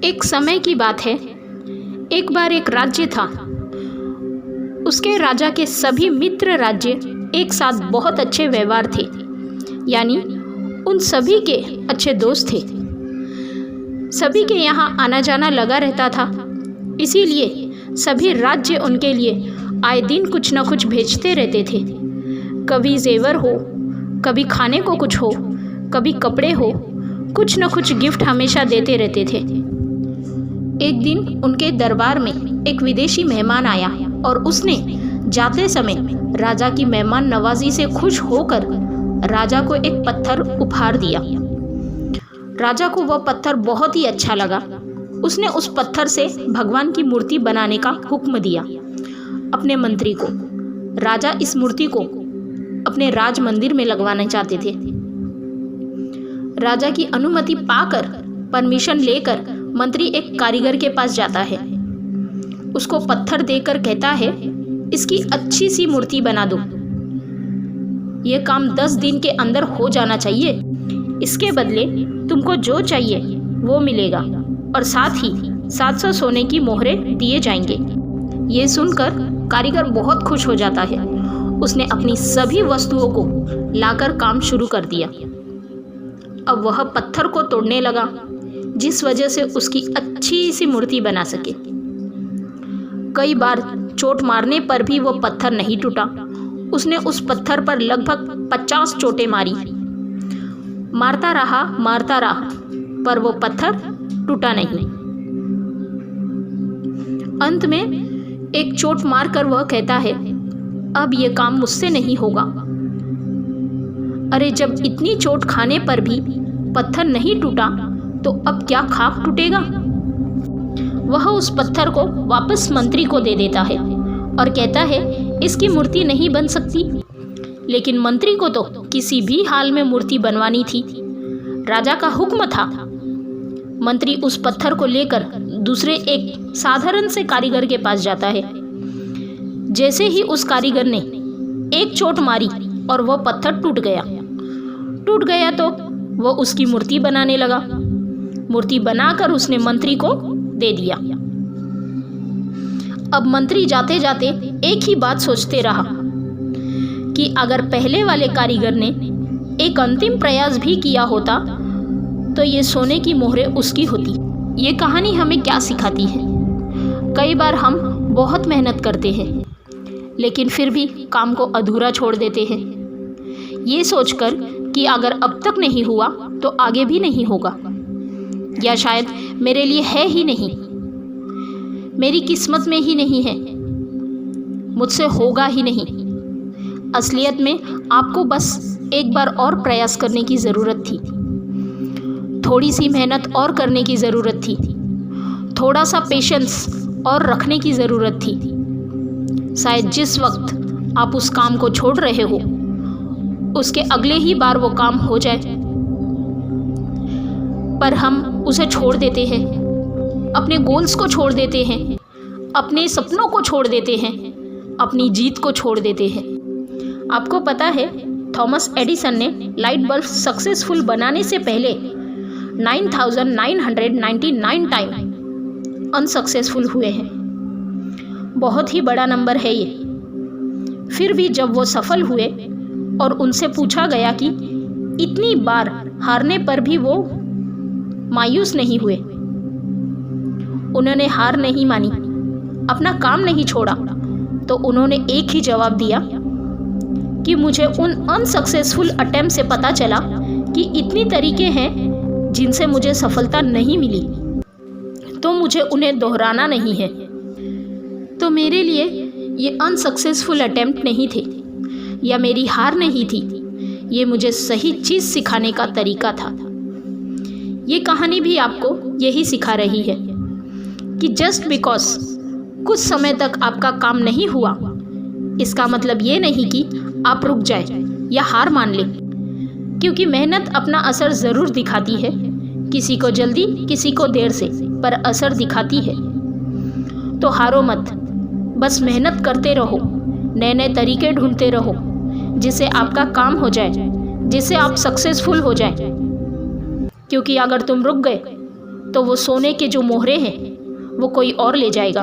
एक समय की बात है। एक बार एक राज्य था। उसके राजा के सभी मित्र राज्य एक साथ बहुत अच्छे व्यवहार थे, यानी उन सभी के अच्छे दोस्त थे। सभी के यहाँ आना जाना लगा रहता था, इसीलिए सभी राज्य उनके लिए आए दिन कुछ न कुछ भेजते रहते थे। कभी जेवर हो, कभी खाने को कुछ हो, कभी कपड़े हो, कुछ न कुछ गिफ्ट हमेशा देते रहते थे। एक दिन उनके दरबार में एक विदेशी मेहमान आया और उसने जाते समय राजा की मेहमान नवाजी से खुश होकर राजा को एक पत्थर उपहार दिया। राजा को वह पत्थर बहुत ही अच्छा लगा। उसने उस पत्थर से भगवान की मूर्ति बनाने का हुक्म दिया अपने मंत्री को। राजा इस मूर्ति को अपने राज मंदिर में लगवाना चाहते थे। राजा की अनुमति पाकर, परमिशन लेकर मंत्री एक कारीगर के पास जाता है। उसको पत्थर देकर कहता है, इसकी अच्छी सी मूर्ति बना दो। यह काम 10 दिन के अंदर हो जाना चाहिए। इसके बदले तुमको जो चाहिए वो मिलेगा और साथ ही 700 सोने की मोहरें दिए जाएंगे। ये सुनकर कारीगर बहुत खुश हो जाता है। उसने अपनी सभी वस्तुओं को लाकर काम शुरू कर दिया। अब वह पत्थर को तोड़ने लगा, जिस वजह से उसकी अच्छी सी मूर्ति बना सके। कई बार चोट मारने पर भी वो पत्थर नहीं टूटा। उसने उस पत्थर पर लगभग 50 चोटें मारी। मारता रहा, पर वो पत्थर टूटा नहीं। अंत में एक चोट मारकर वह कहता है, अब ये काम मुझसे नहीं होगा। अरे, जब इतनी चोट खाने पर भी पत्थर नहीं टूटा तो अब क्या खाक टूटेगा। वह उस पत्थर को वापस मंत्री को दे देता है और कहता है, इसकी मूर्ति नहीं बन सकती। लेकिन मंत्री को तो किसी भी हाल में मूर्ति बनवानी थी। राजा का हुक्म था। मंत्री उस पत्थर को लेकर दूसरे एक साधारण से कारीगर के पास जाता है। जैसे ही उस कारीगर ने एक चोट मारी और वह पत्थर टूट गया तो वह उसकी मूर्ति बनाने लगा। मूर्ति बनाकर उसने मंत्री को दे दिया। अब मंत्री जाते जाते एक ही बात सोचते रहा कि अगर पहले वाले कारीगर ने एक अंतिम प्रयास भी किया होता तो ये सोने की मोहरें उसकी होती। ये कहानी हमें क्या सिखाती है? कई बार हम बहुत मेहनत करते हैं, लेकिन फिर भी काम को अधूरा छोड़ देते हैं, ये सोचकर कि अगर अब तक नहीं हुआ तो आगे भी नहीं होगा, या शायद मेरे लिए है ही नहीं, मेरी किस्मत में ही नहीं है, मुझसे होगा ही नहीं। असलियत में आपको बस एक बार और प्रयास करने की ज़रूरत थी, थोड़ी सी मेहनत और करने की ज़रूरत थी, थोड़ा सा पेशेंस और रखने की ज़रूरत थी। शायद जिस वक्त आप उस काम को छोड़ रहे हो उसके अगले ही बार वो काम हो जाए, पर हम उसे छोड़ देते हैं, अपने गोल्स को छोड़ देते हैं, अपने सपनों को छोड़ देते हैं, अपनी जीत को छोड़ देते हैं। आपको पता है, थॉमस एडिसन ने लाइट बल्ब सक्सेसफुल बनाने से पहले 9,999 टाइम अनसक्सेसफुल हुए हैं। बहुत ही बड़ा नंबर है ये। फिर भी जब वो सफल हुए और उनसे पूछा गया कि इतनी बार हारने पर भी वो मायूस नहीं हुए, उन्होंने हार नहीं मानी, अपना काम नहीं छोड़ा, तो उन्होंने एक ही जवाब दिया कि मुझे उन अनसक्सेसफुल अटेम्प्ट से पता चला कि इतनी तरीके हैं जिनसे मुझे सफलता नहीं मिली, तो मुझे उन्हें दोहराना नहीं है। तो मेरे लिए ये अनसक्सेसफुल अटेम्प्ट नहीं थे या मेरी हार नहीं थी, ये मुझे सही चीज़ सिखाने का तरीका था। ये कहानी भी आपको यही सिखा रही है कि जस्ट बिकॉज कुछ समय तक आपका काम नहीं हुआ, इसका मतलब ये नहीं कि आप रुक जाए या हार मान लें, क्योंकि मेहनत अपना असर ज़रूर दिखाती है। किसी को जल्दी, किसी को देर से, पर असर दिखाती है। तो हारो मत, बस मेहनत करते रहो, नए नए तरीके ढूंढते रहो जिससे आपका काम हो जाए, जिससे आप सक्सेसफुल हो जाए। क्योंकि अगर तुम रुक गए तो वो सोने के जो मोहरे हैं वो कोई और ले जाएगा।